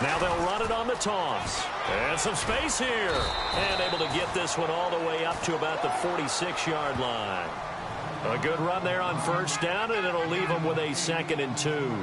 Now they'll run it on the toss. And some space here. And able to get this one all the way up to about the 46-yard line. A good run there on first down, and it'll leave them with a 2nd and 2.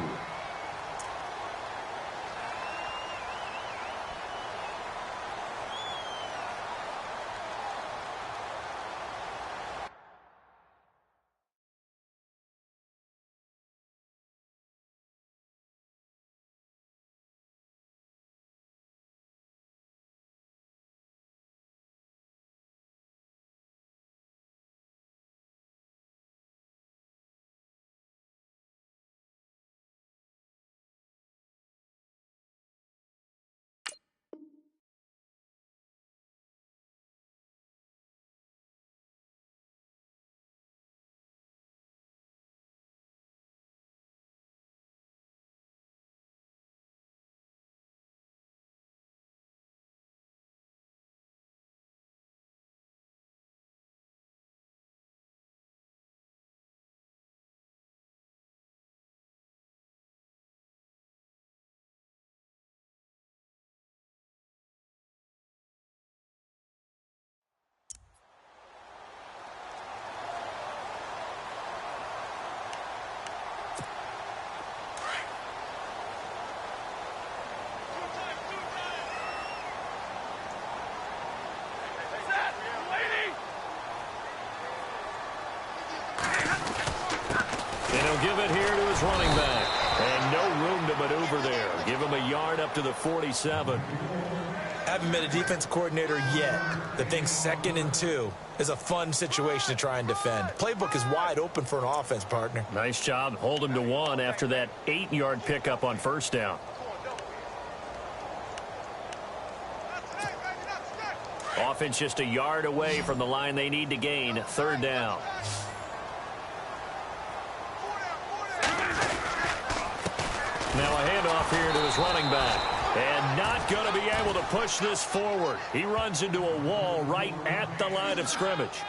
Give it here to his running back. And no room to maneuver there. Give him a yard up to the 47. Haven't been a defense coordinator yet. The thing 2nd and 2 is a fun situation to try and defend. Playbook is wide open for an offense, partner. Nice job. Hold him to 1 after that 8-yard pickup on first down. Offense just a yard away from the line they need to gain. 3rd down. Now a handoff here to his running back. And not going to be able to push this forward. He runs into a wall right at the line of scrimmage.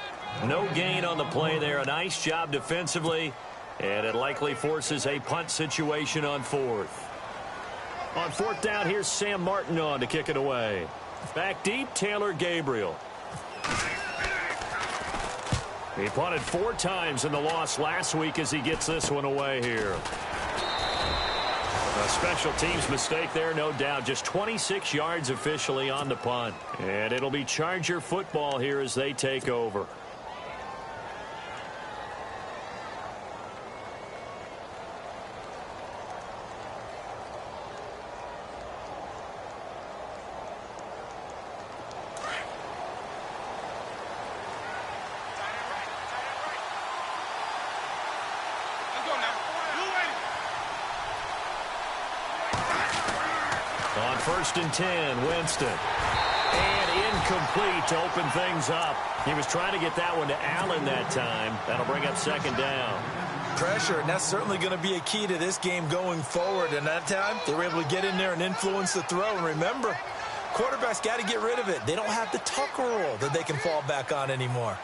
No gain on the play there. A nice job defensively. And it likely forces a punt situation on 4th. On 4th down, here's Sam Martin on to kick it away. Back deep, Taylor Gabriel. He punted 4 times in the loss last week as he gets this one away here. A special teams mistake there, no doubt. Just 26 yards officially on the punt. And it'll be Charger football here as they take over. On 1st and 10, Winston. And incomplete to open things up. He was trying to get that one to Allen that time. That'll bring up 2nd down. Pressure, and that's certainly going to be a key to this game going forward. And that time, they were able to get in there and influence the throw. And remember, quarterbacks got to get rid of it. They don't have the tuck rule that they can fall back on anymore.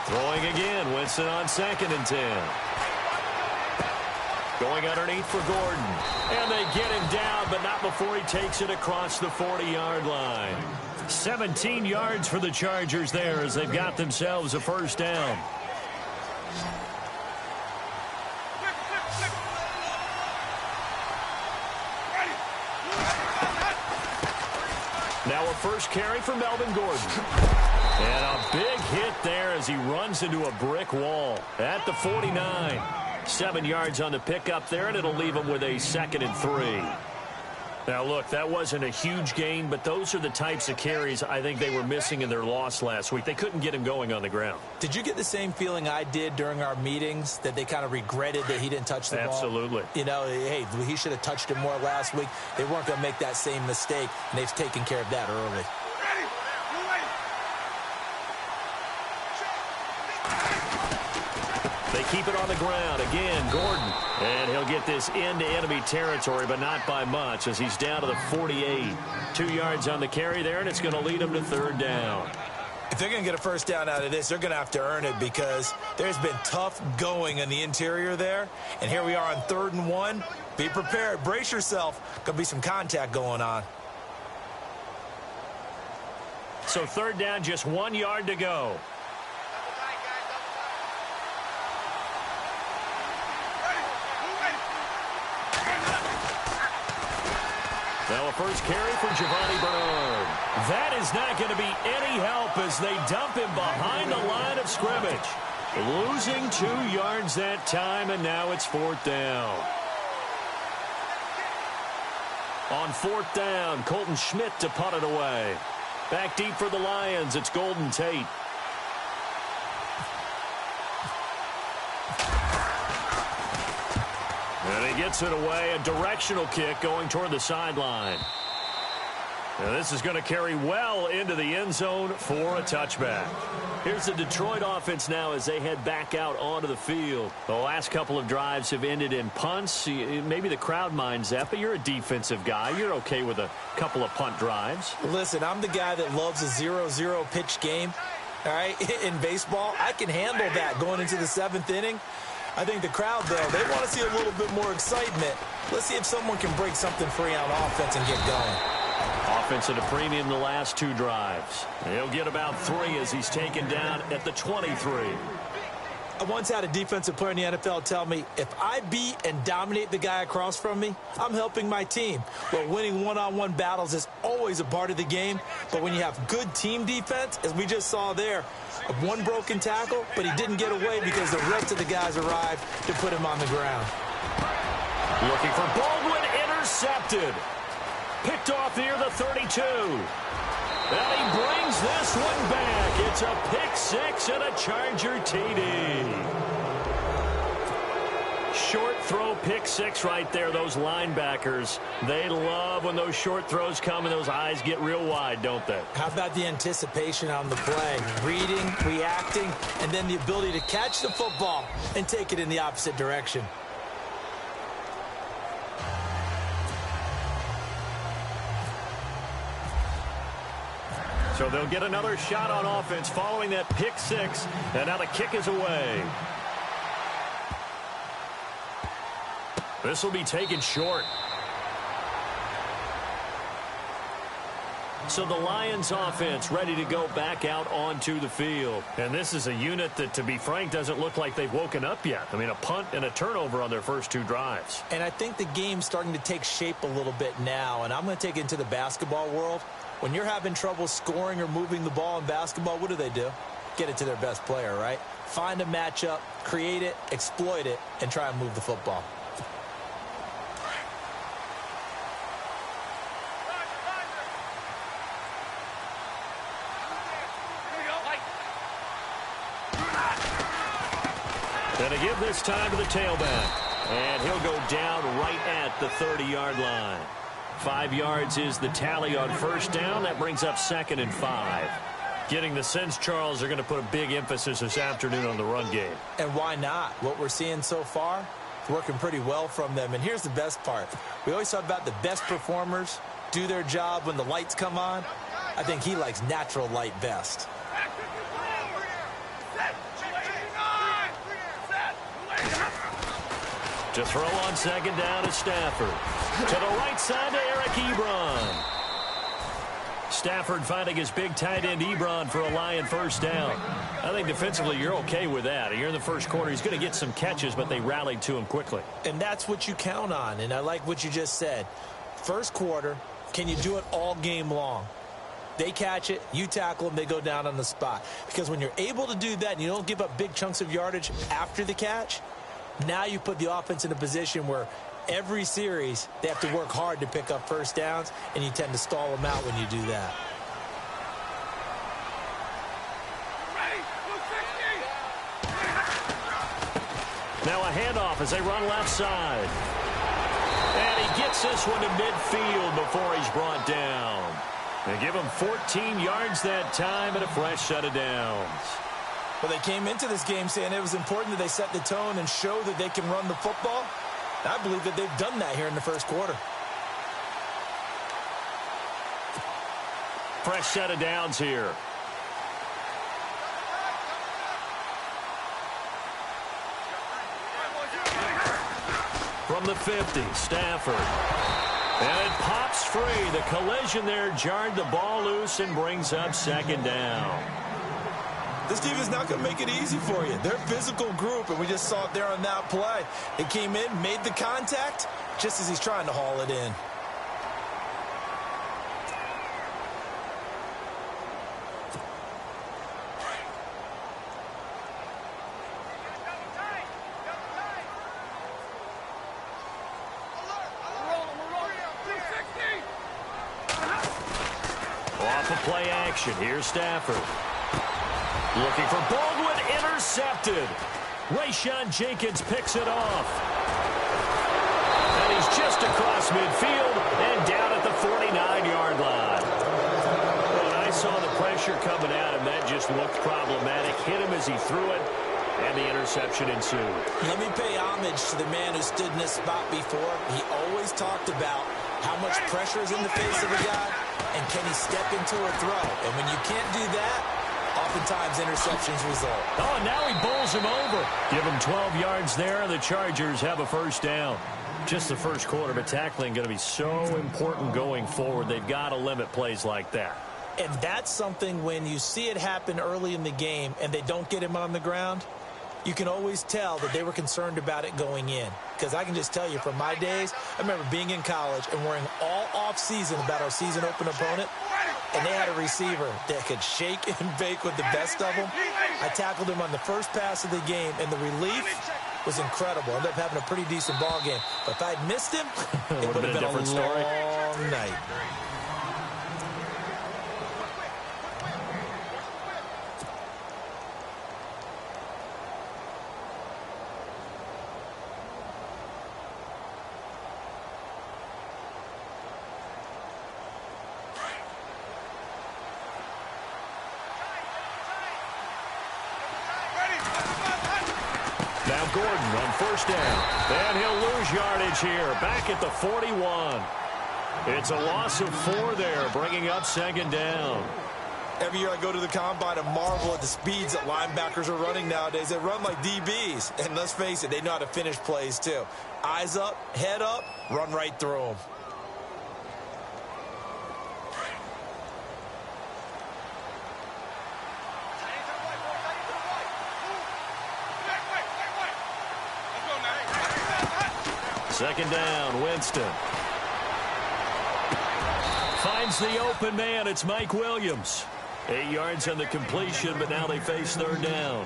Throwing again, Winston on 2nd and 10. Going underneath for Gordon. And they get him down, but not before he takes it across the 40-yard line. 17 yards for the Chargers there as they've got themselves a 1st down. Now a first carry for Melvin Gordon. And a big hit there as he runs into a brick wall at the 49. 7 yards on the pickup there, and it'll leave him with a 2nd and 3. Now, look, that wasn't a huge gain, but those are the types of carries I think they were missing in their loss last week. They couldn't get him going on the ground. Did you get the same feeling I did during our meetings, that they kind of regretted that he didn't touch the ball? Absolutely. You know, hey, he should have touched it more last week. They weren't going to make that same mistake, and they've taken care of that early. They keep it on the ground. Again, Gordon. And he'll get this into enemy territory, but not by much, as he's down to the 48. 2 yards on the carry there, and it's going to lead him to 3rd down. If they're going to get a first down out of this, they're going to have to earn it because there's been tough going in the interior there. And here we are on 3rd and 1. Be prepared. Brace yourself. Going to be some contact going on. So 3rd down, just 1 yard to go. Now a first carry for Giovanni Bernard. That is not going to be any help as they dump him behind the line of scrimmage. Losing 2 yards that time, and now it's 4th down. On 4th down, Colton Schmidt to punt it away. Back deep for the Lions, it's Golden Tate. And he gets it away, a directional kick going toward the sideline. Now this is going to carry well into the end zone for a touchback. Here's the Detroit offense now as they head back out onto the field. The last couple of drives have ended in punts. Maybe the crowd minds that, but you're a defensive guy. You're okay with a couple of punt drives. Listen, I'm the guy that loves a 0-0 pitch game. All right, in baseball, I can handle that going into the 7th inning. I think the crowd, though, they want to see a little bit more excitement. Let's see if someone can break something free on offense and get going. Offense at a premium the last 2 drives. He'll get about 3 as he's taken down at the 23. I once had a defensive player in the NFL tell me, if I beat and dominate the guy across from me, I'm helping my team. Well, winning one-on-one battles is always a part of the game, but when you have good team defense, as we just saw there, one broken tackle, but he didn't get away because the rest of the guys arrived to put him on the ground. Looking for Baldwin, intercepted. Picked off near the 32. And he brings this one back. It's a pick 6 and a Charger TD. Short throw pick 6 right there. Those linebackers, they love when those short throws come and those eyes get real wide, don't they? How about the anticipation on the play? Reading, reacting, and then the ability to catch the football and take it in the opposite direction. So they'll get another shot on offense following that pick 6, and now the kick is away. This will be taken short. So the Lions offense ready to go back out onto the field. And this is a unit that, to be frank, doesn't look like they've woken up yet. I mean, a punt and a turnover on their first 2 drives. And I think the game's starting to take shape a little bit now, and I'm going to take it into the basketball world. When you're having trouble scoring or moving the ball in basketball, what do? Get it to their best player, right? Find a matchup, create it, exploit it, and try and move the football. And to give this time to the tailback. And he'll go down right at the 30-yard line. 5 yards is the tally on first down. That brings up 2nd and 5. Getting the sense, Charles, they're going to put a big emphasis this afternoon on the run game. And why not? What we're seeing so far is working pretty well from them. And here's the best part. We always talk about the best performers do their job when the lights come on. I think he likes natural light best. To throw on 2nd down is Stafford. To the right side to Eric Ebron. Stafford finding his big tight end Ebron for a Lion first down. I think defensively you're okay with that. Here in the first quarter, he's going to get some catches, but they rallied to him quickly. And that's what you count on, and I like what you just said. First quarter, can you do it all game long? They catch it, you tackle them, they go down on the spot. Because when you're able to do that and you don't give up big chunks of yardage after the catch, now you put the offense in a position where every series they have to work hard to pick up first downs, and you tend to stall them out when you do that. Now a handoff as they run left side. And he gets this one to midfield before he's brought down. They give him 14 yards that time and a fresh set of downs. Well, they came into this game saying it was important that they set the tone and show that they can run the football. I believe that they've done that here in the first quarter. Fresh set of downs here. from the 50. Stafford. And it pops free. The collision there jarred the ball loose and brings up second down. This team is not going to make it easy for you. They're a physical group, and we just saw it there on that play. They came in, made the contact, just as he's trying to haul it in. Off of play action. Here's Stafford. Looking for Baldwin, intercepted. Rayshon Jenkins picks it off. And he's just across midfield and down at the 49-yard line. When I saw the pressure coming at him, that just looked problematic. Hit him as he threw it, and the interception ensued. Let me pay homage to the man who stood in this spot before. He always talked about how much pressure is in the face of a guy, and can he step into a throw. And when you can't do that, oftentimes interceptions result. Oh, and now he bowls him over. Give him 12 yards there, and the Chargers have a first down. Just the first quarter, but tackling going to be so important going forward. They've got to limit plays like that. And that's something when you see it happen early in the game and they don't get him on the ground, you can always tell that they were concerned about it going in. Because I can just tell you from my days, I remember being in college and worrying all off-season about our season open opponent, and they had a receiver that could shake and bake with the best of them. I tackled him on the first pass of the game, and the relief was incredible. Ended up having a pretty decent ball game. But if I'd missed him, it would have been a long night. Now Gordon on first down. And he'll lose yardage here. Back at the 41. It's a loss of 4 there, bringing up second down. Every year I go to the combine and marvel at the speeds that linebackers are running nowadays. They run like DBs. And let's face it, they know how to finish plays too. Eyes up, head up, run right through them. Second down, Winston. Finds the open man. It's Mike Williams. 8 yards on the completion, but now they face third down.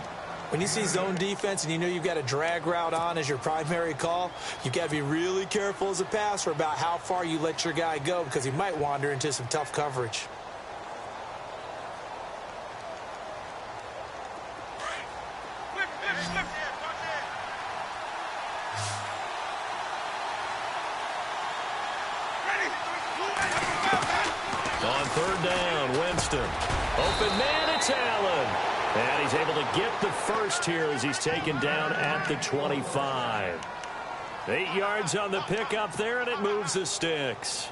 When you see zone defense and you know you've got a drag route on as your primary call, you've got to be really careful as a passer about how far you let your guy go because he might wander into some tough coverage. On third down, Winston. Open man, it's Allen. And he's able to get the first here as he's taken down at the 25. 8 yards on the pickup there, and it moves the sticks.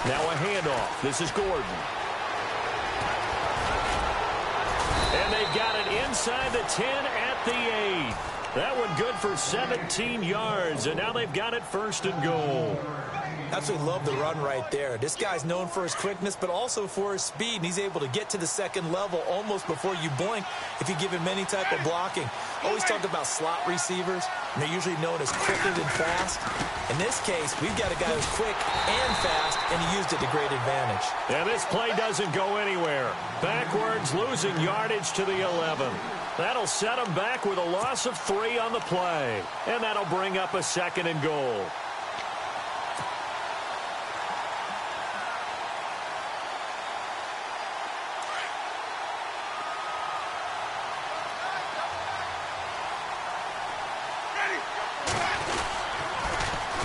Now a handoff. This is Gordon. And they've got it inside the 10 at the 8. That one good for 17 yards, and now they've got it first and goal. Absolutely love the run right there. This guy's known for his quickness, but also for his speed, and he's able to get to the second level almost before you blink if you give him any type of blocking. Always talk about slot receivers, and they're usually known as quicker than fast. In this case, we've got a guy who's quick and fast, and he used it to great advantage. And this play doesn't go anywhere. Backwards, losing yardage to the 11. That'll set him back with a loss of 3 on the play, and that'll bring up a second and goal.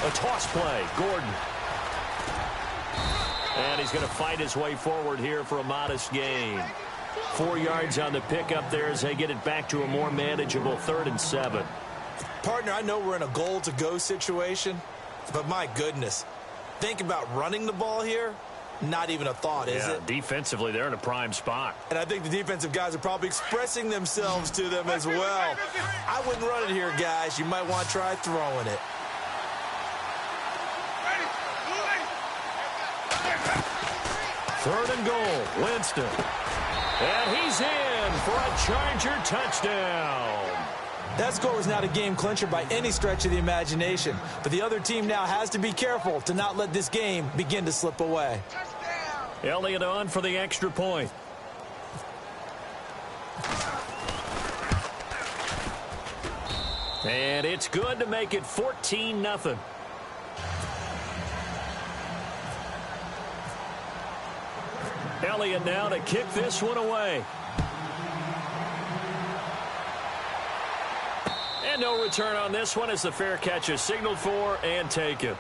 A toss play, Gordon. And he's going to fight his way forward here for a modest gain. 4 yards on the pickup there as they get it back to a more manageable 3rd and 7. Partner, I know we're in a goal-to-go situation, but my goodness, think about running the ball here. Not even a thought, is it? Defensively, they're in a prime spot. And I think the defensive guys are probably expressing themselves to them as well. I wouldn't run it here, guys. You might want to try throwing it. Third and goal, Winston. And he's in for a Charger touchdown. That score was not a game clincher by any stretch of the imagination. But the other team now has to be careful to not let this game begin to slip away. Elliott on for the extra point. And it's good to make it 14-0. Elliott now to kick this one away. And no return on this one as the fair catch is signaled for and taken.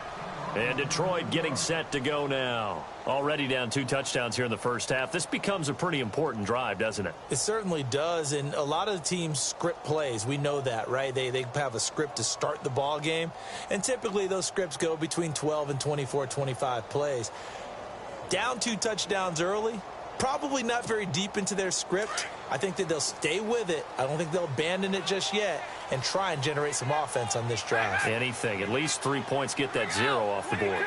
And Detroit getting set to go now. Already down 2 touchdowns here in the first half. This becomes a pretty important drive, doesn't it? It certainly does, and a lot of the teams script plays. We know that, right? They have a script to start the ball game, and typically those scripts go between 12 and 24, 25 plays. Down 2 touchdowns early, probably not very deep into their script. I think that they'll stay with it. I don't think they'll abandon it just yet and try and generate some offense on this drive. Anything. At least 3 points, get that 0 off the board.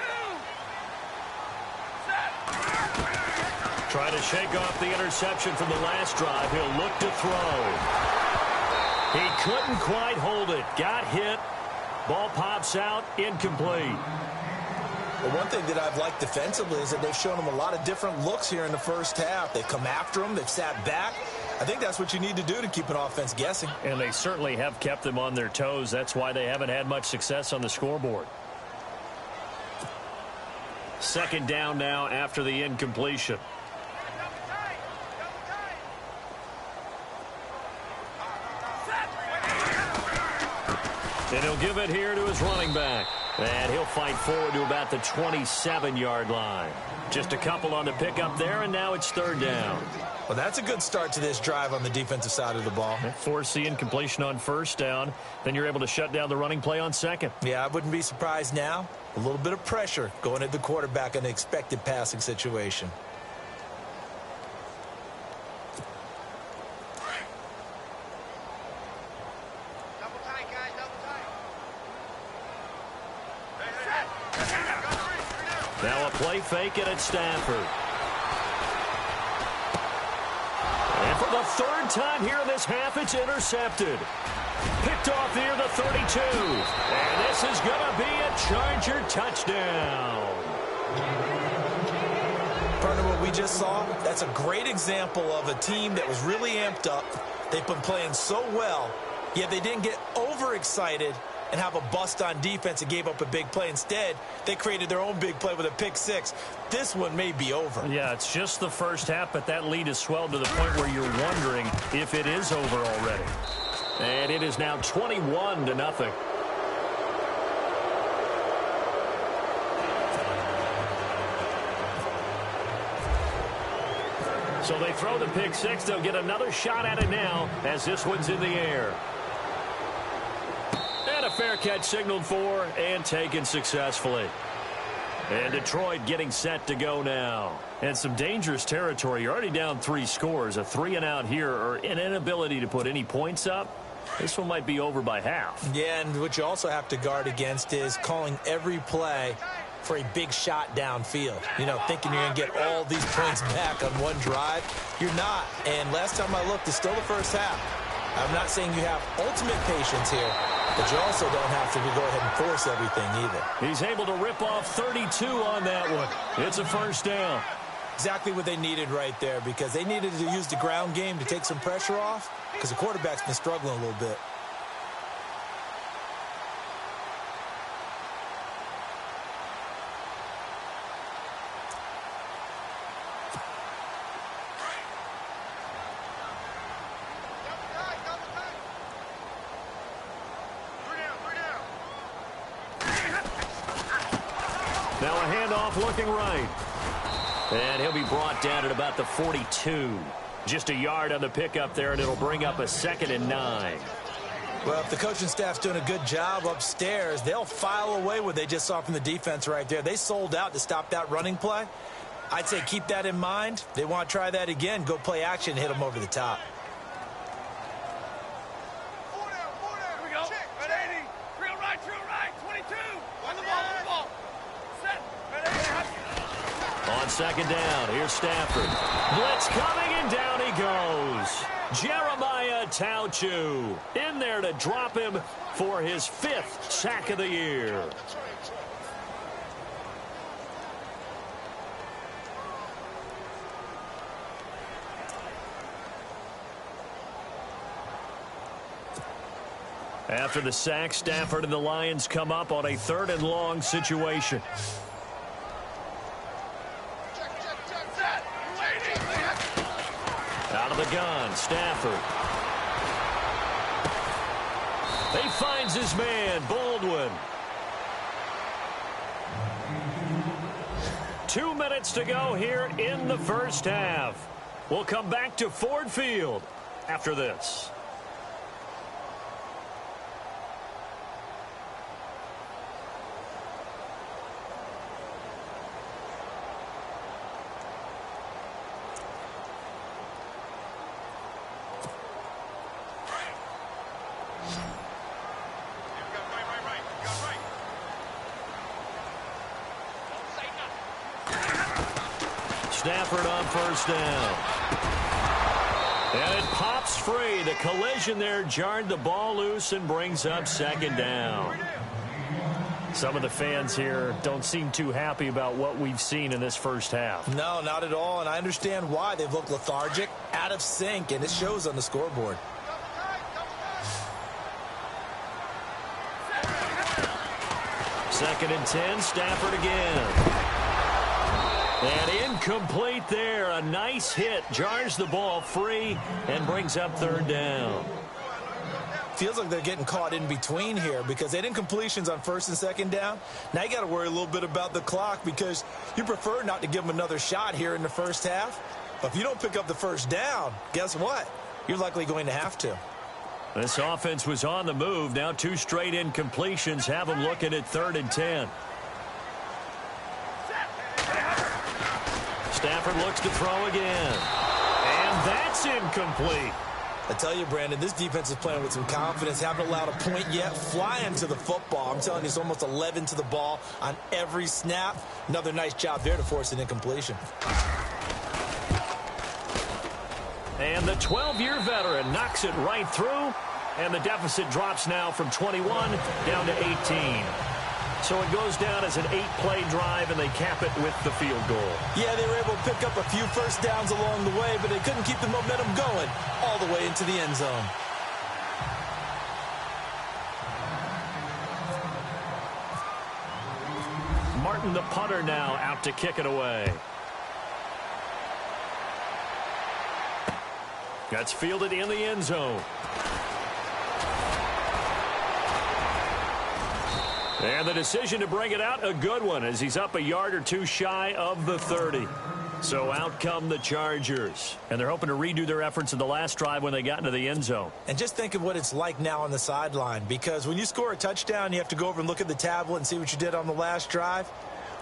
Try to shake off the interception from the last drive. He'll look to throw. He couldn't quite hold it. Got hit. Ball pops out. Incomplete. Well, one thing that I've liked defensively is that they've shown them a lot of different looks here in the first half. They've come after them. They've sat back. I think that's what you need to do to keep an offense guessing. And they certainly have kept them on their toes. That's why they haven't had much success on the scoreboard. Second down now after the incompletion. And he'll give it here to his running back. And he'll fight forward to about the 27-yard line. Just a couple on the pickup there, and now it's third down. Well, that's a good start to this drive on the defensive side of the ball. Force the incompletion on first down. Then you're able to shut down the running play on second. Yeah, I wouldn't be surprised now. A little bit of pressure going at the quarterback in an expected passing situation. Now a play fake and it's Stafford. And for the third time here in this half, it's intercepted. Picked off near the 32. And this is going to be a Charger touchdown. Partner, what we just saw, that's a great example of a team that was really amped up. They've been playing so well, yet they didn't get overexcited and have a bust on defense and gave up a big play. Instead, they created their own big play with a pick six. This one may be over. Yeah, it's just the first half, but that lead has swelled to the point where you're wondering if it is over already. And it is now 21-0. So they throw the pick six. They'll get another shot at it now as this one's in the air. And a fair catch signaled for and taken successfully. And Detroit getting set to go now. And some dangerous territory. You're already down 3 scores. A 3-and-out here or an inability to put any points up. This one might be over by half. Yeah, and what you also have to guard against is calling every play for a big shot downfield. You know, thinking you're going to get all these points back on one drive. You're not. And last time I looked, it's still the first half. I'm not saying you have ultimate patience here, but you also don't have to go ahead and force everything either. He's able to rip off 32 on that one. It's a first down. Exactly what they needed right there, because they needed to use the ground game to take some pressure off, because the quarterback's been struggling a little bit. Now a handoff looking right. And he'll be brought down at about the 42. Just a yard on the pickup there, and it'll bring up a 2nd and 9. Well, if the coaching staff's doing a good job upstairs, they'll file away what they just saw from the defense right there. They sold out to stop that running play. I'd say keep that in mind. They want to try that again. Go play action and hit them over the top. Here we go. Red 80. Drill right, 22. On the ball. Set. Red 80. On second down, here's Stafford. Blitz coming, and down he goes. Jeremiah Tauchu in there to drop him for his 5th sack of the year. After the sack, Stafford and the Lions come up on a 3rd and long situation. Out of the gun, Stafford. He finds his man, Baldwin. 2 minutes to go here in the first half. We'll come back to Ford Field after this. Stafford on first down. And it pops free. The collision there jarred the ball loose and brings up second down. Some of the fans here don't seem too happy about what we've seen in this first half. No, not at all, and I understand why. They've looked lethargic, out of sync, and it shows on the scoreboard. Second and 10, Stafford again. And incomplete there. A nice hit. Jars the ball free and brings up 3rd down. Feels like they're getting caught in between here because they didn't completions on 1st and 2nd down. Now you got to worry a little bit about the clock because you prefer not to give them another shot here in the first half. But if you don't pick up the 1st down, guess what? You're likely going to have to. This offense was on the move. Now 2 straight incompletions have them looking at 3rd and 10. Stafford looks to throw again. And that's incomplete. I tell you, Brandon, this defense is playing with some confidence. Haven't allowed a point yet. Flying to the football. I'm telling you, it's almost 11 to the ball on every snap. Another nice job there to force an incompletion. And the 12-year veteran knocks it right through. And the deficit drops now from 21 down to 18. So it goes down as an 8-play drive, and they cap it with the field goal. Yeah, they were able to pick up a few first downs along the way, but they couldn't keep the momentum going all the way into the end zone. Martin, the punter, now out to kick it away. That's fielded in the end zone. And the decision to bring it out, a good one, as he's up a yard or 2 shy of the 30. So out come the Chargers. And they're hoping to redo their efforts in the last drive when they got into the end zone. And just think of what it's like now on the sideline, because when you score a touchdown, you have to go over and look at the tablet and see what you did on the last drive.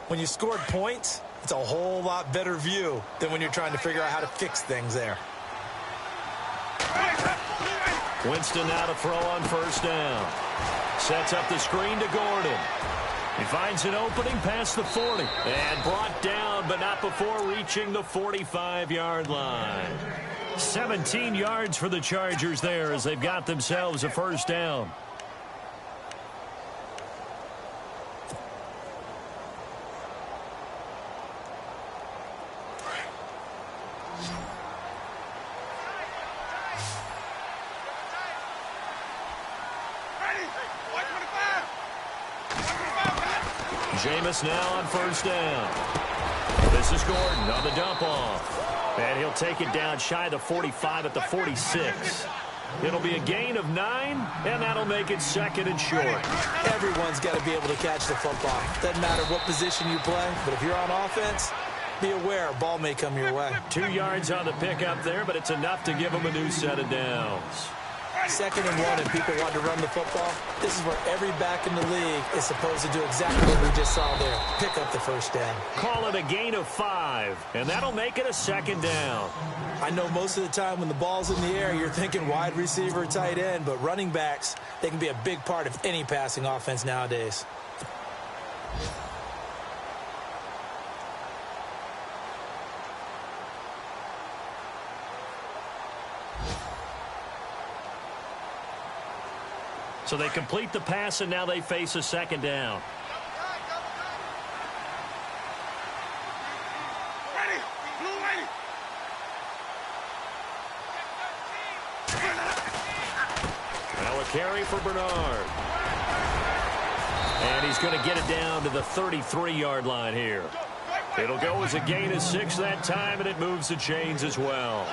When you scored points, it's a whole lot better view than when you're trying to figure out how to fix things there. Winston now to throw on first down. Sets up the screen to Gordon. He finds an opening past the 40. And brought down, but not before reaching the 45-yard line. 17 yards for the Chargers there as they've got themselves a first down. Jameis now on first down. This is Gordon on the dump off. And he'll take it down shy of the 45 at the 46. It'll be a gain of 9, and that'll make it 2nd and short. Everyone's got to be able to catch the football. Doesn't matter what position you play, but if you're on offense, be aware, ball may come your way. 2 yards on the pickup there, but it's enough to give them a new set of downs. 2nd and 1 and people want to run the football, this is where every back in the league is supposed to do exactly what we just saw there. Pick up the first down. Call it a gain of 5, and that'll make it a 2nd down. I know most of the time when the ball's in the air, you're thinking wide receiver, tight end, but running backs, they can be a big part of any passing offense nowadays. So they complete the pass, and now they face a 2nd down. Ready. Blue ready. Now a carry for Bernard. And he's going to get it down to the 33-yard line here. It'll go as a gain of 6 that time, and it moves the chains as well.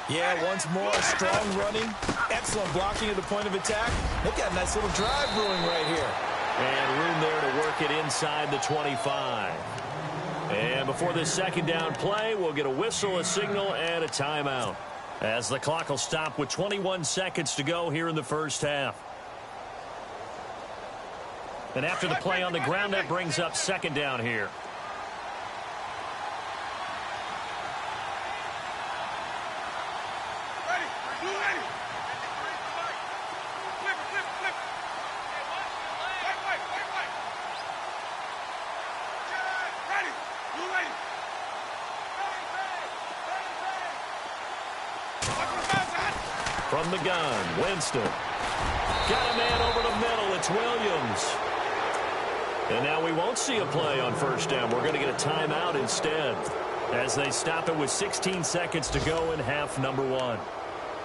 Yeah, once more, strong running, excellent blocking at the point of attack. They've got a nice little drive brewing right here. And room there to work it inside the 25. And before this 2nd down play, we'll get a whistle, a signal, and a timeout, as the clock will stop with 21 seconds to go here in the first half. And after the play on the ground, that brings up 2nd down here. From the gun, Winston. Got a man over the middle. It's Williams. And now we won't see a play on 1st down. We're going to get a timeout instead, as they stop it with 16 seconds to go in half number 1.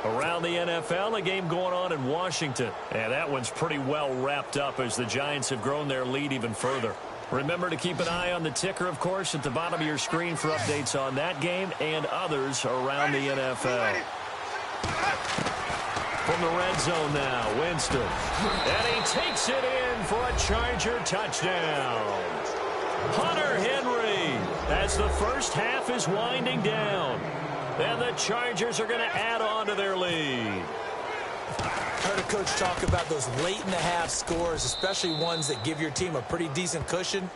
Around the NFL, a game going on in Washington. And that one's pretty well wrapped up as the Giants have grown their lead even further. Remember to keep an eye on the ticker, of course, at the bottom of your screen for updates on that game and others around the NFL. From the red zone now, Winston. And he takes it in for a Charger touchdown. Hunter Henry, as the first half is winding down. And the Chargers are going to add on to their lead. Heard a coach talk about those late-in-the-half scores, especially ones that give your team a pretty decent cushion.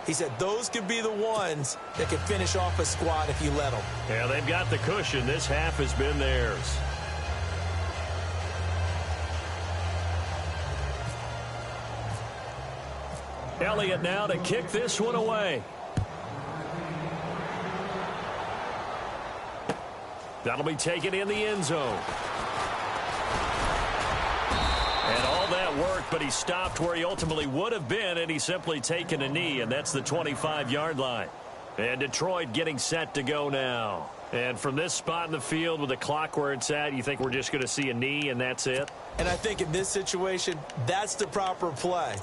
He said those could be the ones that can finish off a squad if you let them. Yeah, they've got the cushion. This half has been theirs. Elliott now to kick this one away. That'll be taken in the end zone. And all that worked, but he stopped where he ultimately would have been, and he's simply taken a knee, and that's the 25-yard line. And Detroit getting set to go now. And from this spot in the field with the clock where it's at, you think we're just going to see a knee and that's it? And I think in this situation, that's the proper play.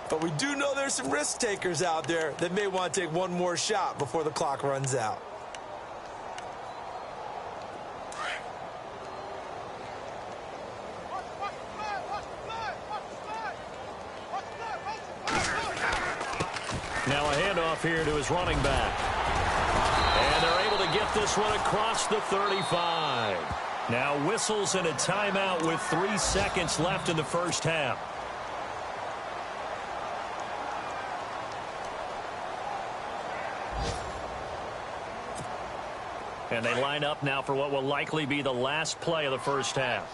But we do know there's some risk takers out there that may want to take one more shot before the clock runs out. Now a handoff here to his running back. And they're able to get this one across the 35. Now whistles and a timeout with 3 seconds left in the first half. And they line up now for what will likely be the last play of the first half.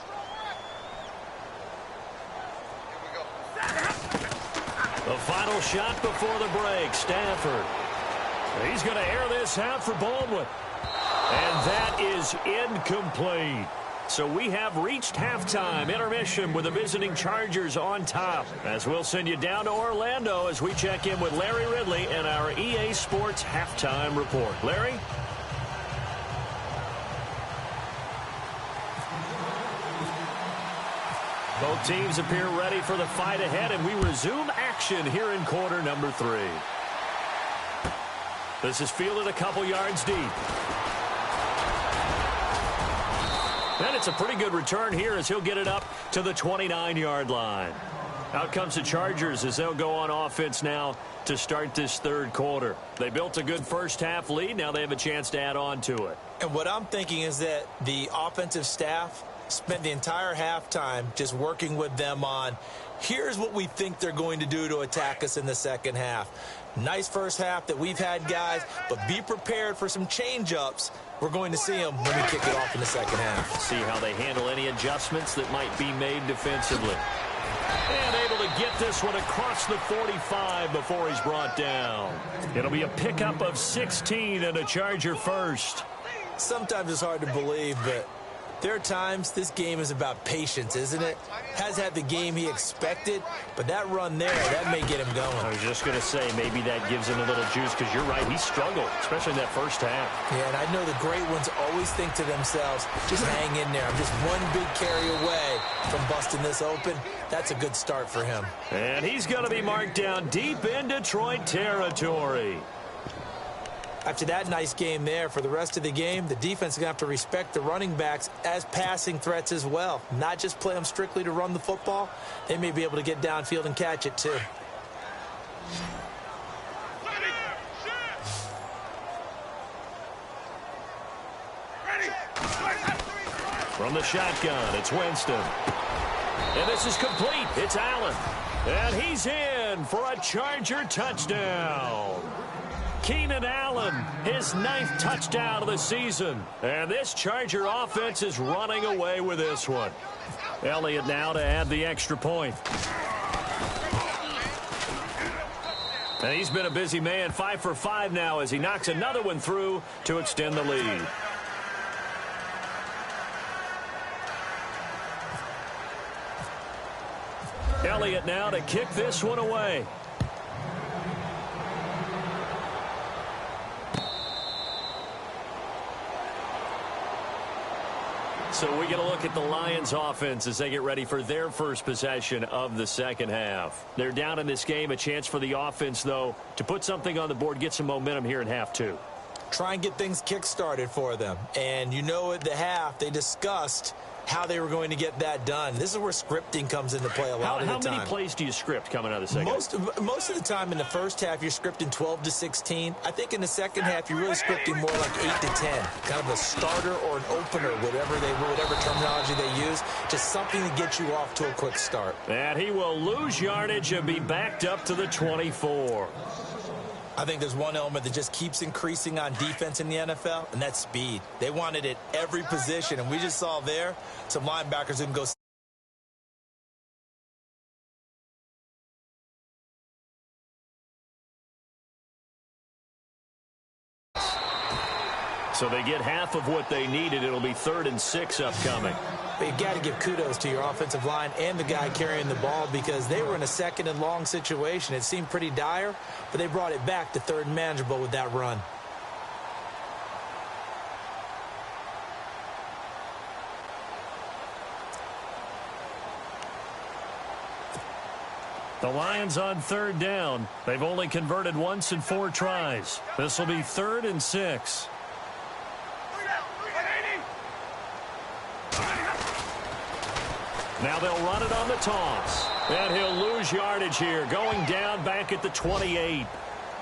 The final shot before the break, Stafford. He's going to air this out for Baldwin. And that is incomplete. So we have reached halftime intermission with the visiting Chargers on top. As we'll send you down to Orlando as we check in with Larry Ridley and our EA Sports halftime report. Larry? Both teams appear ready for the fight ahead, and we resume action here in quarter number 3. This is fielded a couple yards deep. And it's a pretty good return here as he'll get it up to the 29-yard line. Out comes the Chargers as they'll go on offense now to start this third quarter. They built a good first half lead. Now they have a chance to add on to it. And what I'm thinking is that the offensive staff spent the entire halftime just working with them on, here's what we think they're going to do to attack us in the second half. Nice first half that we've had, guys, but be prepared for some change-ups. We're going to see them when we kick it off in the second half. See how they handle any adjustments that might be made defensively. And able to get this one across the 45 before he's brought down. It'll be a pickup of 16 and a Charger first. Sometimes it's hard to believe, but there are times this game is about patience, isn't it? Has had the game he expected, but that run there, that may get him going. I was just going to say, maybe that gives him a little juice, because you're right, he struggled, especially in that first half. Yeah, and I know the great ones always think to themselves, just hang in there. I'm just one big carry away from busting this open. That's a good start for him. And he's going to be marked down deep in Detroit territory. After that nice game there, for the rest of the game, the defense is going to have to respect the running backs as passing threats as well. Not just play them strictly to run the football. They may be able to get downfield and catch it too. From the shotgun, it's Winston. And this is complete. It's Allen. And he's in for a Charger touchdown. Keenan Allen, his 9th touchdown of the season. And this Charger offense is running away with this one. Elliott now to add the extra point. And he's been a busy man, 5 for 5 now as he knocks another one through to extend the lead. Elliott now to kick this one away. So we get a look at the Lions offense as they get ready for their first possession of the second half. They're down in this game. A chance for the offense, though, to put something on the board, get some momentum here in half two. Try and get things kick-started for them. And you know at the half, they discussed how they were going to get that done. This is where scripting comes into play a lot of the time. How many plays do you script coming out of the second half? Most of the time in the first half, you're scripting 12 to 16. I think in the second half, you're really scripting more like 8 to 10. Kind of a starter or an opener, whatever terminology they use. Just something to get you off to a quick start. And he will lose yardage and be backed up to the 24. I think there's one element that just keeps increasing on defense in the NFL, and that's speed. They want it at every position, and we just saw there some linebackers didn't go. So they get half of what they needed. It'll be 3rd and 6 upcoming. But you've got to give kudos to your offensive line and the guy carrying the ball because they were in a 2nd and long situation. It seemed pretty dire, but they brought it back to 3rd and manageable with that run. The Lions on 3rd down. They've only converted once in 4 tries. This will be 3rd and 6. Now they'll run it on the toss. And he'll lose yardage here, going down back at the 28.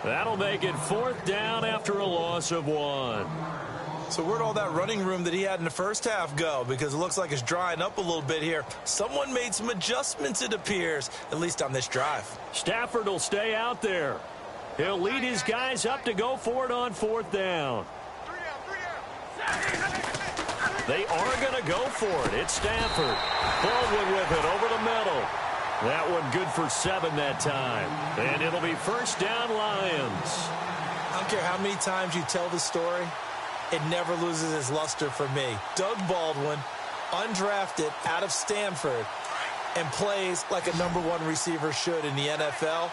That'll make it 4th down after a loss of 1. So where'd all that running room that he had in the first half go? Because it looks like it's drying up a little bit here. Someone made some adjustments, it appears, at least on this drive. Stafford will stay out there. He'll lead his guys up to go for it on 4th down. They are going to go for it. It's Stafford. Baldwin with it over the middle. That one good for 7 that time. And it'll be 1st down Lions. I don't care how many times you tell the story, it never loses its luster for me. Doug Baldwin, undrafted out of Stanford, and plays like a #1 receiver should in the NFL.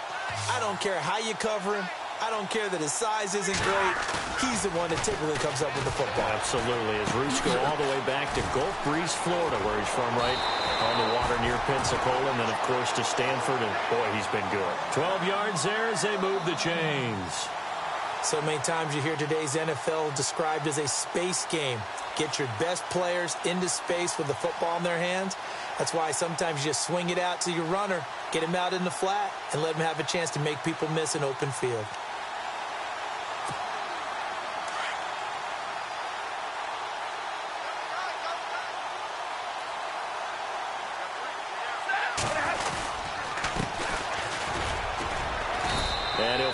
I don't care how you cover him. I don't care that his size isn't great. He's the one that typically comes up with the football. Absolutely. His roots go all the way back to Gulf Breeze, Florida, where he's from, right on the water near Pensacola, and then, of course, to Stanford, and, boy, he's been good. 12 yards there as they move the chains. So many times you hear today's NFL described as a space game. Get your best players into space with the football in their hands. That's why sometimes you just swing it out to your runner, get him out in the flat, and let him have a chance to make people miss an open field.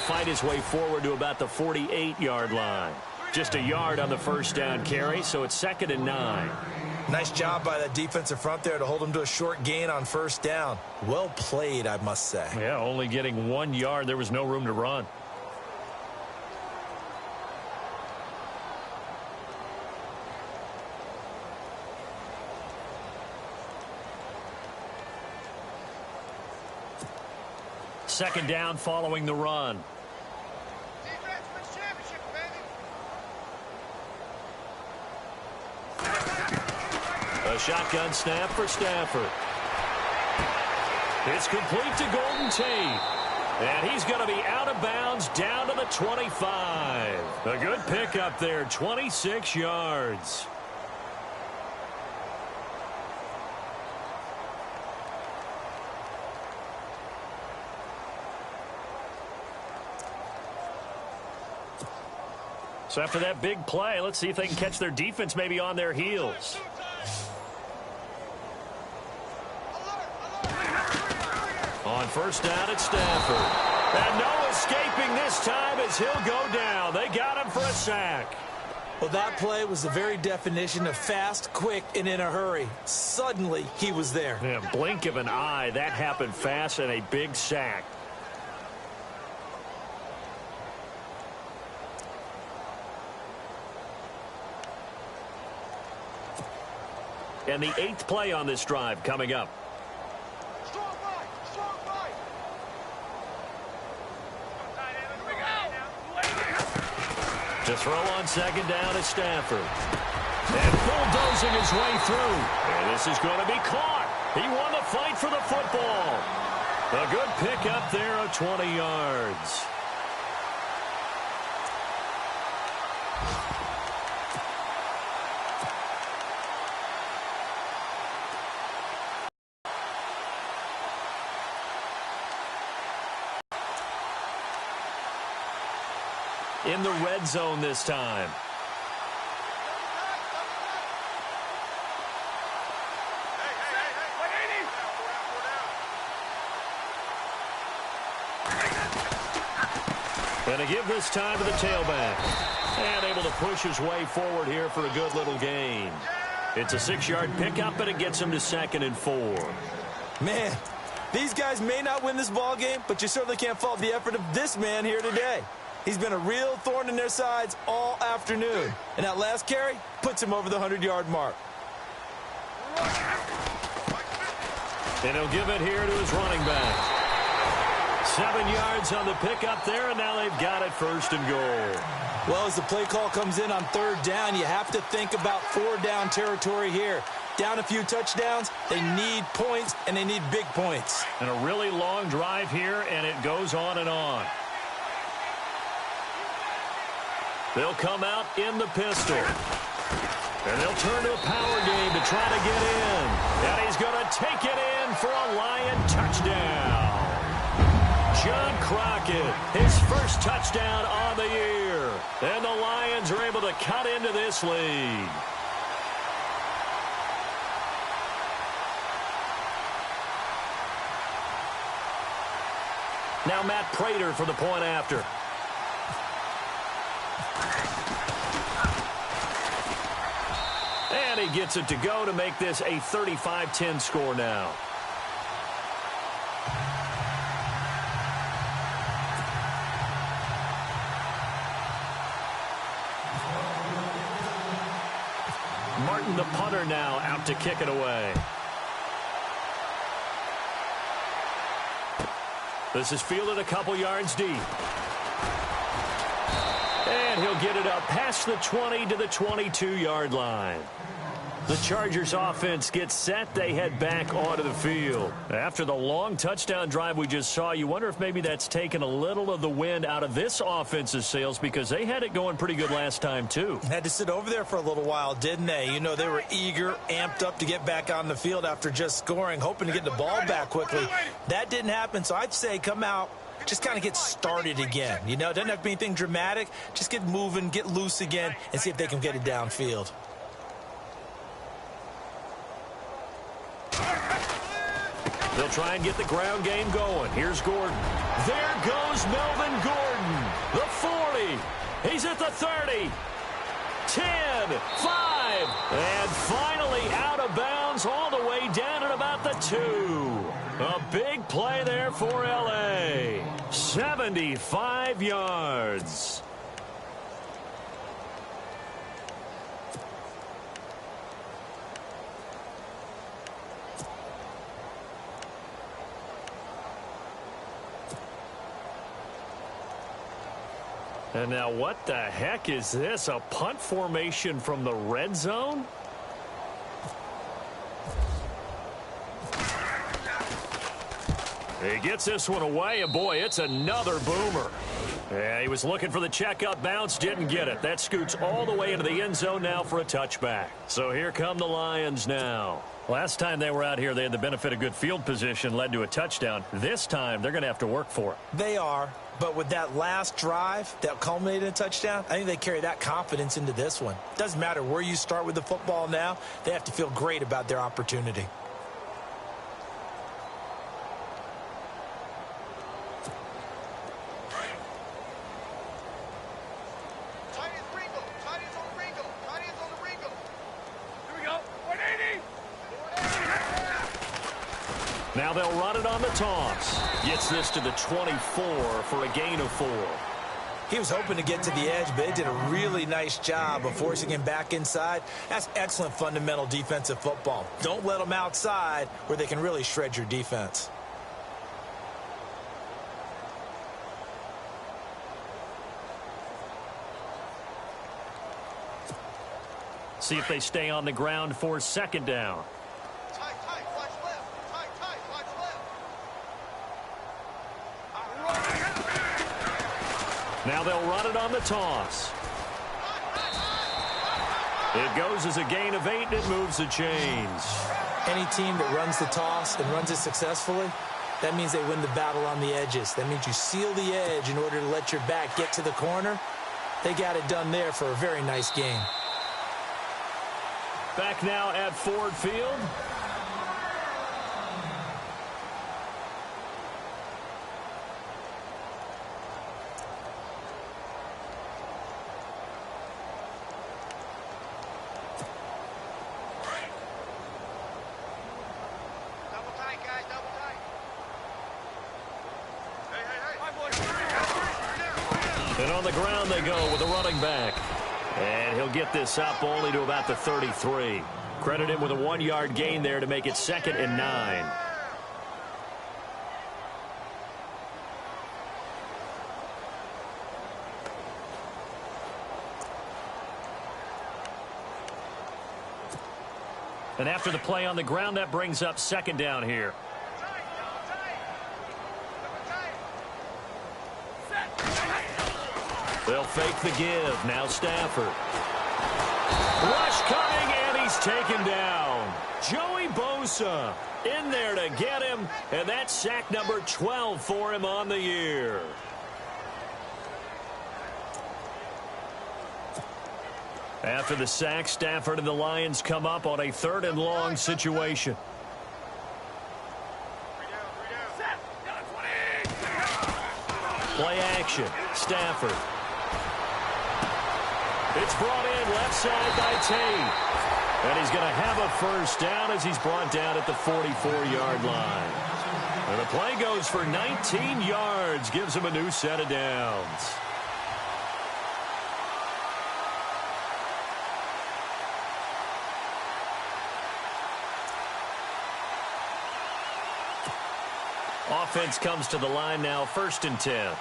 fight his way forward to about the 48-yard line. Just a yard on the first down carry, so it's 2nd and 9. Nice job by that defensive front there to hold him to a short gain on first down. Well played, I must say. Yeah, only getting 1 yard. There was no room to run. Second down following the run. Defense wins championship, baby. A shotgun snap for Stafford. It's complete to Golden Tate. And he's going to be out of bounds down to the 25. A good pickup there, 26 yards. So after that big play, let's see if they can catch their defense maybe on their heels. On first down, it's Stafford. And no escaping this time as he'll go down. They got him for a sack. Well, that play was the very definition of fast, quick, and in a hurry. Suddenly, he was there. Yeah, blink of an eye. That happened fast and a big sack. And the 8th play on this drive coming up. Strong right, strong right. To throw on second down is Stafford. And bulldozing his way through. And this is going to be caught. He won the fight for the football. A good pickup there of 20 yards. In the red zone this time. And a give this time to the tailback. And able to push his way forward here for a good little gain. It's a 6-yard pickup, and it gets him to 2nd and 4. Man, these guys may not win this ball game, but you certainly can't fault the effort of this man here today. He's been a real thorn in their sides all afternoon. And that last carry puts him over the 100-yard mark. And he'll give it here to his running back. 7 yards on the pickup there, and now they've got it 1st and goal. Well, as the play call comes in on 3rd down, you have to think about 4-down territory here. Down a few touchdowns, they need points, and they need big points. And a really long drive here, and it goes on and on. They'll come out in the pistol. And they'll turn to a power game to try to get in. And he's going to take it in for a Lion touchdown. John Crockett, his first touchdown on the year. And the Lions are able to cut into this lead. Now Matt Prater for the point after. And he gets it to go to make this a 35-10 score now. Martin, the punter, now out to kick it away. This is fielded a couple yards deep. And he'll get it up past the 20 to the 22-yard line. The Chargers offense gets set. They head back onto the field. After the long touchdown drive we just saw, you wonder if maybe that's taken a little of the wind out of this offense's sails, because they had it going pretty good last time too. Had to sit over there for a little while, didn't they? You know, they were eager, amped up to get back on the field after just scoring, hoping to get the ball back quickly. That didn't happen, so I'd say come out, just kind of get started again. You know, it doesn't have to be anything dramatic. Just get moving, get loose again, and see if they can get it downfield. They'll try and get the ground game going. Here's Gordon. There goes Melvin Gordon. The 40. He's at the 30. 10, 5, and finally out of bounds all the way down at about the 2. A big play there for L.A. 75 yards. And now what the heck is this? A punt formation from the red zone? He gets this one away, and boy, it's another boomer. Yeah, he was looking for the checkup bounce, didn't get it. That scoots all the way into the end zone now for a touchback. So here come the Lions now. Last time they were out here, they had the benefit of good field position, led to a touchdown. This time, they're going to have to work for it. They are, but with that last drive that culminated in a touchdown, I think they carry that confidence into this one. Doesn't matter where you start with the football now, they have to feel great about their opportunity. Now they'll run it on the toss. Gets this to the 24 for a gain of 4. He was hoping to get to the edge, but they did a really nice job of forcing him back inside. That's excellent fundamental defensive football. Don't let them outside where they can really shred your defense. See if they stay on the ground for second down. Now they'll run it on the toss. It goes as a gain of 8, and it moves the chains. Any team that runs the toss and runs it successfully, that means they win the battle on the edges. That means you seal the edge in order to let your back get to the corner. They got it done there for a very nice game. Back now at Ford Field. And on the ground they go with a running back. And he'll get this up only to about the 33. Credit him with a 1-yard gain there to make it 2nd and 9. And after the play on the ground, that brings up 2nd down here. They'll fake the give. Now Stafford. Rush coming, and he's taken down. Joey Bosa in there to get him, and that's sack number 12 for him on the year. After the sack, Stafford and the Lions come up on a 3rd and long situation. Play action. Stafford. It's brought in left side by Tate. And he's going to have a first down as he's brought down at the 44-yard line. And the play goes for 19 yards, gives him a new set of downs. Offense comes to the line now, 1st and 10.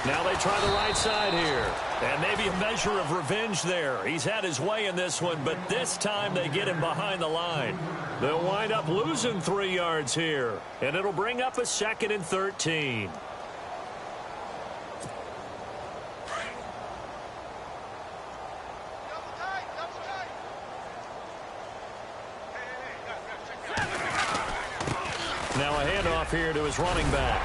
Now they try the right side here. And maybe a measure of revenge there. He's had his way in this one, but this time they get him behind the line. They'll wind up losing 3 yards here. And it'll bring up a 2nd and 13. Now a handoff handoff here to his running back.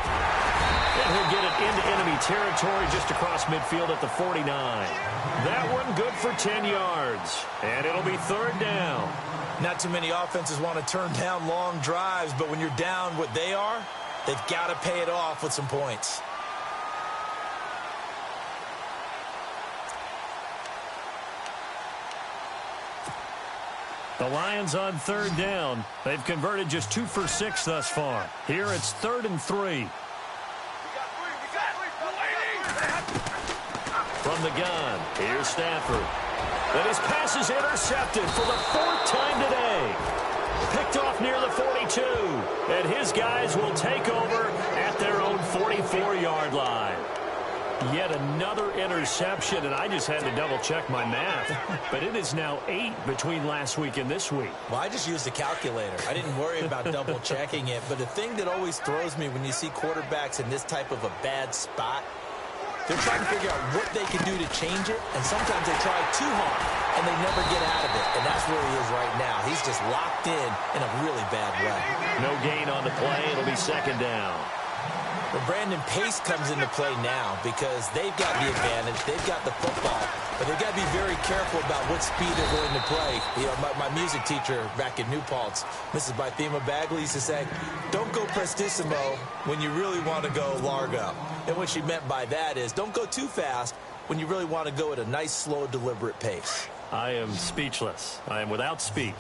And he'll get it into enemy territory just across midfield at the 49. That one good for 10 yards. And it'll be third down. Not too many offenses want to turn down long drives, but when you're down what they are, they've got to pay it off with some points. The Lions on third down. They've converted just 2 for 6 thus far. Here it's 3rd and 3. From the gun, here's Stafford. And his pass is intercepted for the 4th time today. Picked off near the 42. And his guys will take over at their own 44-yard line. Yet another interception, and I just had to double-check my math. But it is now 8 between last week and this week. Well, I just used a calculator. I didn't worry about double-checking it. But the thing that always throws me when you see quarterbacks in this type of a bad spot, they're trying to figure out what they can do to change it, and sometimes they try too hard, and they never get out of it. And that's where he is right now. He's just locked in a really bad way. No gain on the play. It'll be 2nd down. Well, Brandon Pace comes into play now because they've got the advantage. They've got the football, but they've got to be very careful about what speed they're going to play. You know, my music teacher back in New Paltz, Mrs. Bythema Bagley, used to say, don't go prestissimo when you really want to go largo. And what she meant by that is don't go too fast when you really want to go at a nice, slow, deliberate pace. I am speechless. I am without speech.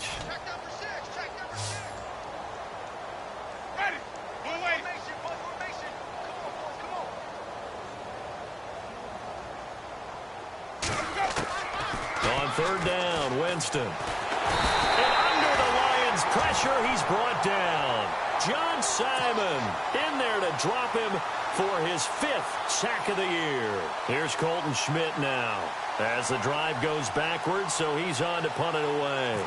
Third down, Winston. And under the Lions' pressure, he's brought down. John Simon in there to drop him for his 5th sack of the year. Here's Colton Schmidt now as the drive goes backwards, so he's on to punt it away.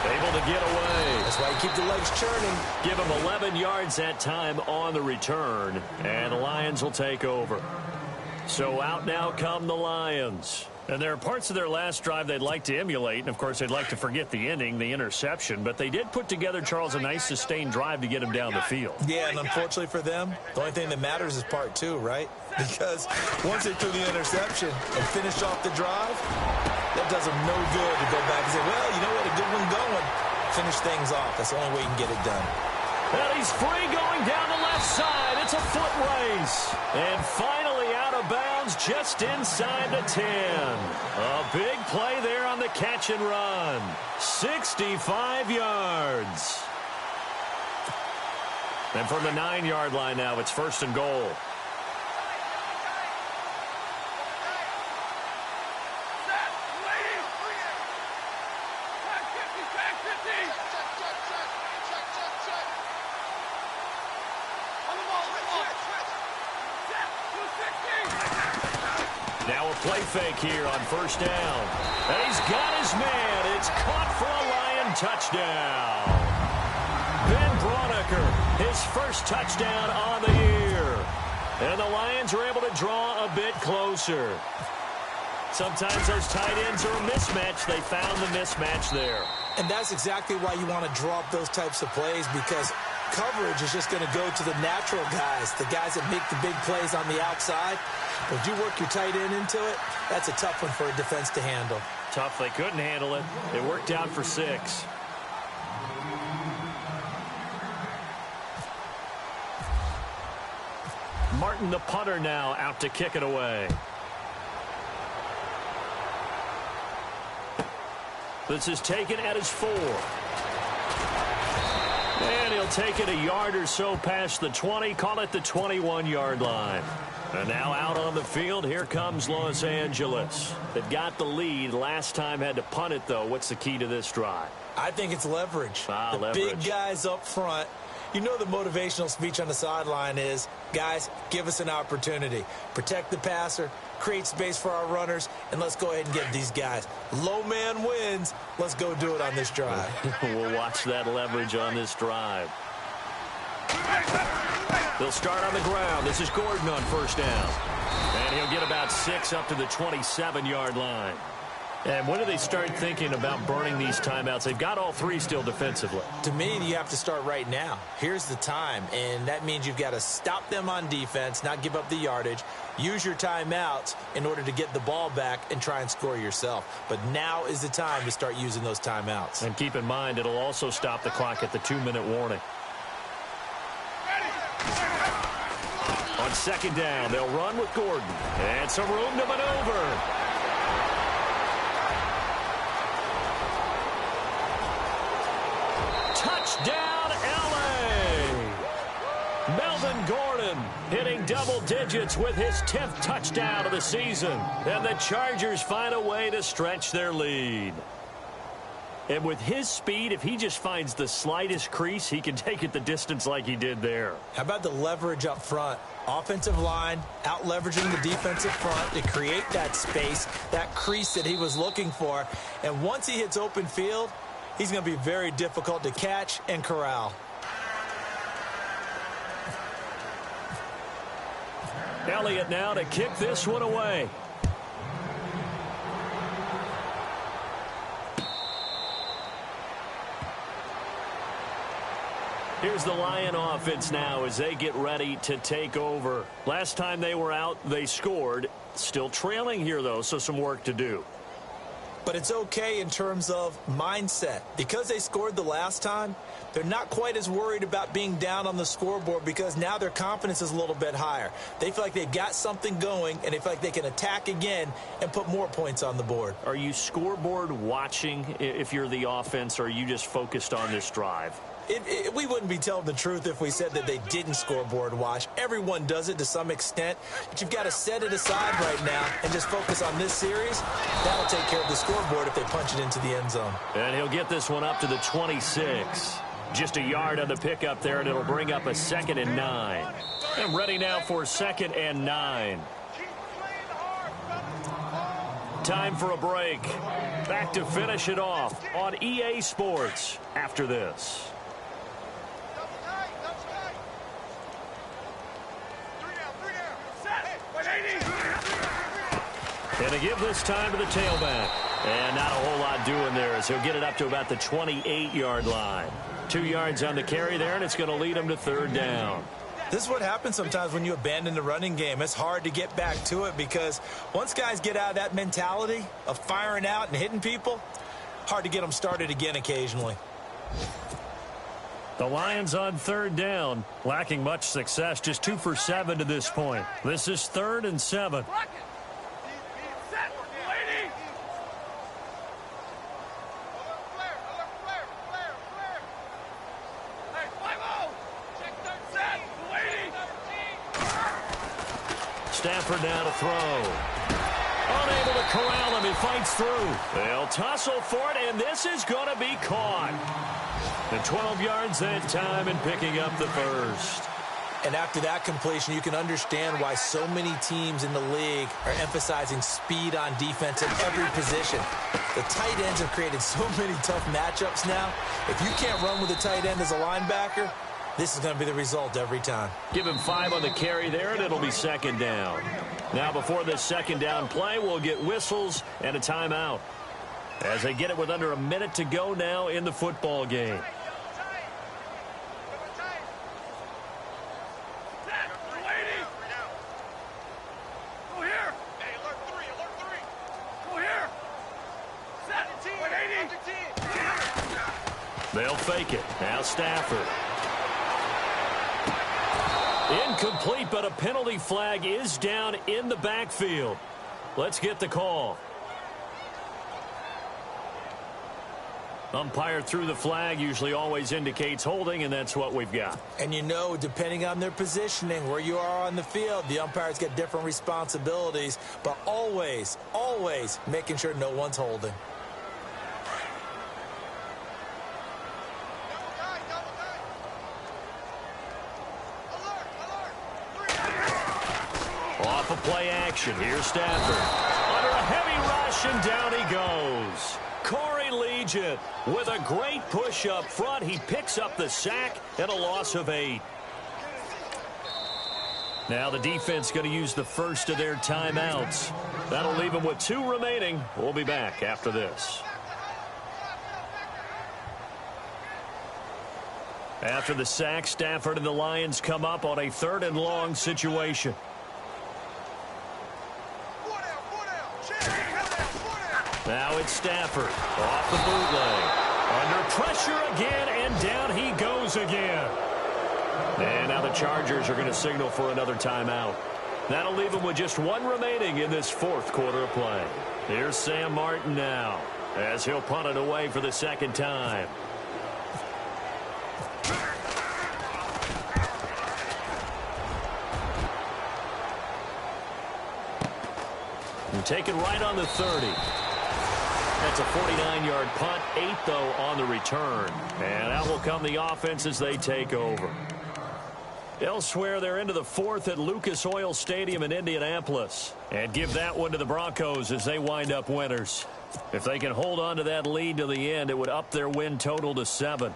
Able to get away. That's why you keep the legs churning. Give him 11 yards that time on the return, and the Lions will take over. So out now come the Lions. And there are parts of their last drive they'd like to emulate, and of course they'd like to forget the ending, the interception, but they did put together, Charles, a nice sustained drive to get him down the field. Yeah, and unfortunately for them, the only thing that matters is part 2, right? Because once they threw the interception and finished off the drive, that does them no good to go back and say, well, you know what, a good one going. Finish things off. That's the only way you can get it done. Well, he's free going down the left side. It's a foot race. And finally out of bounds just inside the 10. A big play there on the catch and run. 65 yards. And from the 9-yard line now, it's 1st and goal. Now a play fake here on 1st down. And he's got his man. It's caught for a Lion touchdown. Ben Braunecker, his 1st touchdown on the year. And the Lions are able to draw a bit closer. Sometimes those tight ends are a mismatch. They found the mismatch there. And that's exactly why you want to draw up those types of plays, because coverage is just going to go to the natural guys, the guys that make the big plays on the outside. But if you work your tight end into it, that's a tough one for a defense to handle. Tough. They couldn't handle it. It worked out for 6. Martin, the punter, now out to kick it away. This is taken at his 4. And he'll take it a yard or so past the 20, call it the 21-yard line. And now out on the field, here comes Los Angeles. They've got the lead. Last time had to punt it, though. What's the key to this drive? I think it's leverage. Leverage. Big guys up front. You know the motivational speech on the sideline is, guys, give us an opportunity. Protect the passer, create space for our runners, and let's go ahead and get these guys. Low man wins. Let's go do it on this drive. We'll watch that leverage on this drive. They'll start on the ground. This is Gordon on 1st down. And he'll get about 6 up to the 27-yard line. And when do they start thinking about burning these timeouts? They've got all 3 still defensively. To me, you have to start right now. Here's the time, and that means you've got to stop them on defense, not give up the yardage, use your timeouts in order to get the ball back and try and score yourself. But now is the time to start using those timeouts. And keep in mind, it'll also stop the clock at the 2-minute warning. On second down, they'll run with Gordon. And some room to maneuver. Touchdown, L.A. Melvin Gordon hitting double digits with his 10th touchdown of the season. And the Chargers find a way to stretch their lead. And with his speed, if he just finds the slightest crease, he can take it the distance like he did there. How about the leverage up front? Offensive line out leveraging the defensive front to create that space, that crease that he was looking for. And once he hits open field, he's going to be very difficult to catch and corral. Elliott now to kick this one away. Here's the Lion offense now as they get ready to take over. Last time they were out, they scored. Still trailing here, though, so some work to do. But it's okay in terms of mindset. Because they scored the last time, they're not quite as worried about being down on the scoreboard because now their confidence is a little bit higher. They feel like they've got something going, and they feel like they can attack again and put more points on the board. Are you scoreboard watching if you're the offense, or are you just focused on this drive? We wouldn't be telling the truth if we said that they didn't scoreboard watch. Everyone does it to some extent, but you've got to set it aside right now and just focus on this series. That'll take care of the scoreboard if they punch it into the end zone. And he'll get this one up to the 26. Just a yard on the pickup there, and it'll bring up a 2nd and 9. And ready now for 2nd and 9. Time for a break. Back to finish it off on EA Sports after this. And to give this time to the tailback. And not a whole lot doing there as he'll get it up to about the 28-yard line. 2 yards on the carry there, and it's going to lead him to 3rd down. This is what happens sometimes when you abandon the running game. It's hard to get back to it because once guys get out of that mentality of firing out and hitting people, hard to get them started again occasionally. The Lions on 3rd down, lacking much success, just 2 for 7 to this point. This is 3rd and 7. Stafford now to throw. Unable to corral him. He fights through. They'll tussle for it, and this is going to be caught. The 12 yards that time and picking up the 1st. And after that completion, you can understand why so many teams in the league are emphasizing speed on defense at every position. The tight ends have created so many tough matchups now. If you can't run with a tight end as a linebacker, this is going to be the result every time. Give him 5 on the carry there, and it'll be 2nd down. Now, before this 2nd down play, we'll get whistles and a timeout as they get it with under a minute to go now in the football game. They'll fake it. Now Stafford. Incomplete, but a penalty flag is down in the backfield. Let's get the call. Umpire threw the flag, usually always indicates holding, and that's what we've got. And you know, depending on their positioning, where you are on the field, the umpires get different responsibilities, but always, always making sure no one's holding. Off of play action. Here's Stafford. Under a heavy rush, and down he goes. Corey Legent with a great push up front. He picks up the sack and a loss of 8. Now the defense going to use the first of their timeouts. That'll leave them with 2 remaining. We'll be back after this. After the sack, Stafford and the Lions come up on a 3rd and long situation. Now it's Stafford off the bootleg. Under pressure again, and down he goes again. And now the Chargers are going to signal for another timeout. That'll leave them with just 1 remaining in this 4th quarter of play. Here's Sam Martin now, as he'll punt it away for the 2nd time. And taken right on the 30. That's a 49-yard punt, 8, though, on the return. And out will come the offense as they take over. Elsewhere, they're into the 4th at Lucas Oil Stadium in Indianapolis. And give that one to the Broncos as they wind up winners. If they can hold on to that lead to the end, it would up their win total to 7.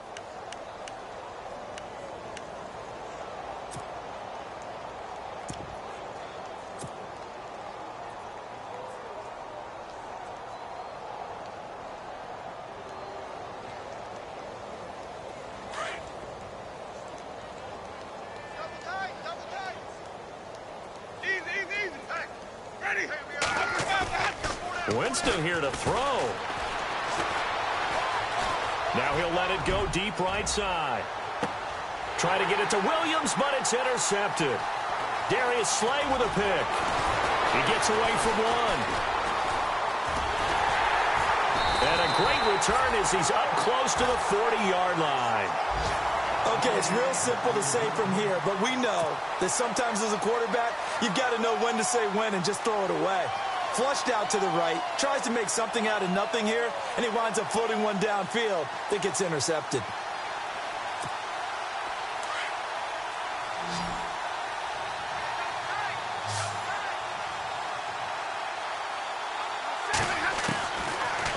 Winston here to throw. Now he'll let it go deep right side. Try to get it to Williams, but it's intercepted. Darius Slay with a pick. He gets away from 1. And a great return as he's up close to the 40-yard line. Okay, it's real simple to say from here, but we know that sometimes as a quarterback, you've got to know when to say when and just throw it away. Flushed out to the right, tries to make something out of nothing here, and he winds up floating one downfield that gets intercepted.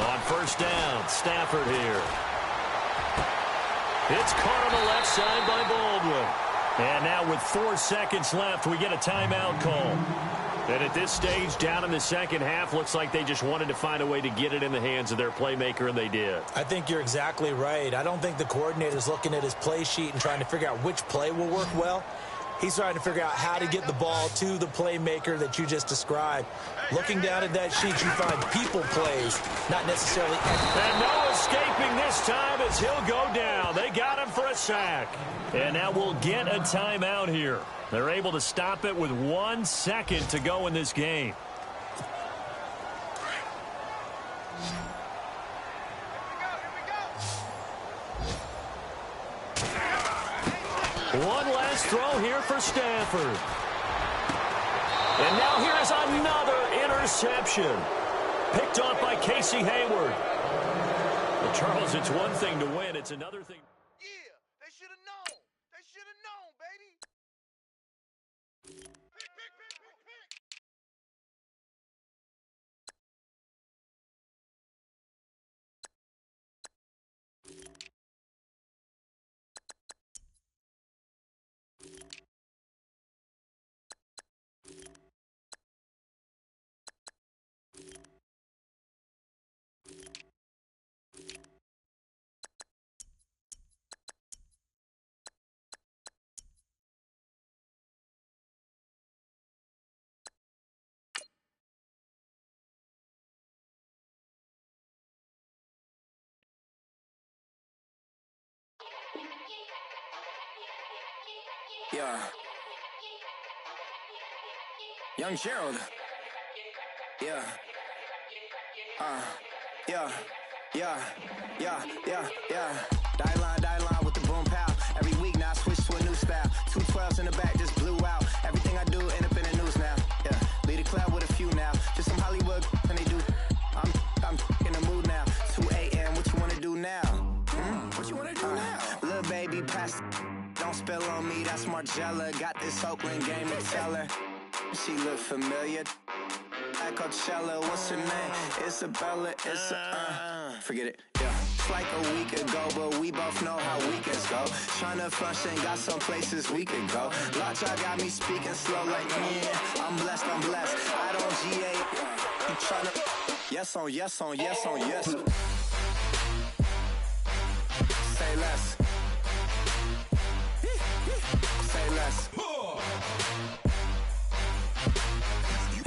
On 1st down, Stafford here. It's caught on the left side by Baldwin. And now with 4 seconds left, we get a timeout call. And at this stage, down in the 2nd half, looks like they just wanted to find a way to get it in the hands of their playmaker, and they did. I think you're exactly right. I don't think the coordinator's looking at his play sheet and trying to figure out which play will work well. He's trying to figure out how to get the ball to the playmaker that you just described. Looking down at that sheet, you find people plays, not necessarily... And no escaping this time as he'll go down. They got him for a sack. And now we'll get a timeout here. They're able to stop it with 1 second to go in this game. One last throw here for Stafford. And now here's another interception. Picked off by Casey Hayward. Well, Charles, it's one thing to win. It's another thing. Yeah, they should have known. They should have known, baby. Yeah. Young Gerald. Yeah. Yeah. Die line with the boom pow. Every week now I switch to a new style. 212s in the back just blew out. Everything I do end up in the news now. Yeah. Lead a club with a few now. Just some Hollywood and they do. I'm in the mood now. 2 a.m. What you wanna do now? What you wanna do now? Little baby pass. Don't spill on me, that's Margella. Got this Oakland game to tell her. She look familiar. At Coachella, what's her name? Isabella, forget it, yeah. like a week ago, but we both know how weekends go. Tryna function, got some places we could go. Lockjaw got me speaking slow like, yeah, I'm blessed, I don't GA. I'm tryna, yes on yes on yes on yes. Say less. Say less.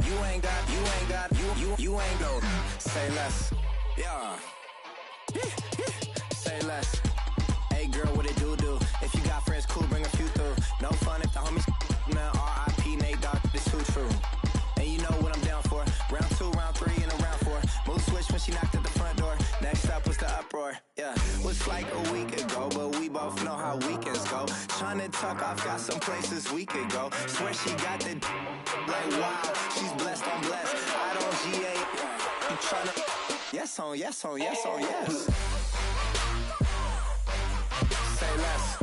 You ain't got, you ain't go. Say less. Yeah. Say less. Hey girl, what it do? If you got friends, cool, bring a few through. No fun if the homies now R.I.P. Nate Dogg, it's too true. And you know what I'm down for. Round 2, round 3, and a round 4. Mood switch when she knocked at the front door. Next up was the uproar. Yeah, was like a week ago, but we both know how weekends go. Tryna tuck off, got some places we could go. Swear she got the like wow, she's blessed, I'm blessed. I don't GA. I'm tryna yes on yes on yes on yes. Say less.